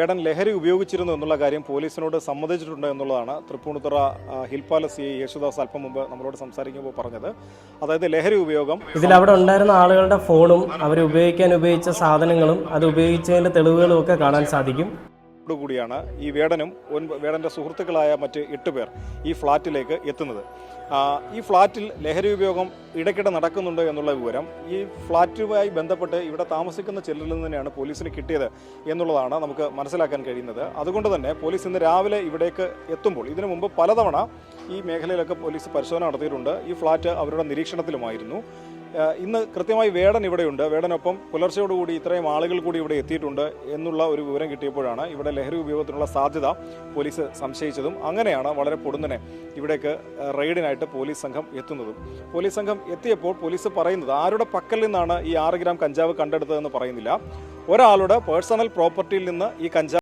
വേടൻ ലഹരി ഉപയോഗിച്ചിരുന്നു എന്നുള്ള കാര്യം പോലീസിനോട് സമ്മതിച്ചിട്ടുണ്ട് എന്നുള്ളതാണ് Tripunithura Hill Palace C Yesudas അല്പം മുമ്പ് നമ്മളോട് സംസാരിക്കുമ്പോൾ പറഞ്ഞത്. അതായത് ലഹരി ഉപയോഗം ഇതിലവിടെ ഉണ്ടായിരുന്ന ആളുകളുടെ ഫോണും അവർ ഉപയോഗിച്ച സാധനങ്ങളും അത് ഉപയോഗിച്ചതിന്റെ തെളിവുകളും ഒക്കെ കാണാൻ സാധിക്കും. കൂടിയാണ് ഈ വേടന്റെ സുഹൃത്തുക്കളായ മറ്റ് 8 പേർ ഈ ഫ്ളാറ്റിലേക്ക് എത്തുന്നത്. ഈ ഫ്ളാറ്റിൽ ലഹരി ഉപയോഗം ഇടയ്ക്കിടെ നടക്കുന്നുണ്ട് എന്നുള്ള വിവരം ഈ ഫ്ളാറ്റുമായി ബന്ധപ്പെട്ട് ഇവിടെ താമസിക്കുന്ന ചിലരിൽ നിന്ന് തന്നെയാണ് പോലീസിന് കിട്ടിയത് എന്നുള്ളതാണ് നമുക്ക് മനസ്സിലാക്കാൻ കഴിയുന്നത്. അതുകൊണ്ട് തന്നെ പോലീസ് ഇന്ന് രാവിലെ ഇവിടേക്ക് എത്തുമ്പോൾ ഇതിനു മുമ്പ് പലതവണ ഈ മേഖലയിലൊക്കെ പോലീസ് പരിശോധന നടത്തിയിട്ടുണ്ട്. ഈ ഫ്ളാറ്റ് അവരുടെ നിരീക്ഷണത്തിലുമായിരുന്നു. ഇന്ന് കൃത്യമായി വേടൻ ഇവിടെയുണ്ട്. വേടനൊപ്പം പുലർച്ചയോടുകൂടി ഇത്രയും ആളുകൾ കൂടി ഇവിടെ എത്തിയിട്ടുണ്ട് എന്നുള്ള ഒരു വിവരം കിട്ടിയപ്പോഴാണ് ഇവിടെ ലഹരി ഉപയോഗത്തിനുള്ള സാധ്യത പോലീസ് സംശയിച്ചതും അങ്ങനെയാണ് വളരെ പൊടുന്നനെ ഇവിടേക്ക് റെയ്ഡിനായിട്ട് പോലീസ് സംഘം എത്തുന്നതും. പോലീസ് സംഘം എത്തിയപ്പോൾ പോലീസ് പറയുന്നത് ആരുടെ പക്കൽ നിന്നാണ് ഈ 6 ഗ്രാം കഞ്ചാവ് കണ്ടെടുത്തതെന്ന് പറയുന്നില്ല. ഒരാളുടെ പേഴ്സണൽ പ്രോപ്പർട്ടിയിൽ നിന്ന് ഈ കഞ്ചാവ്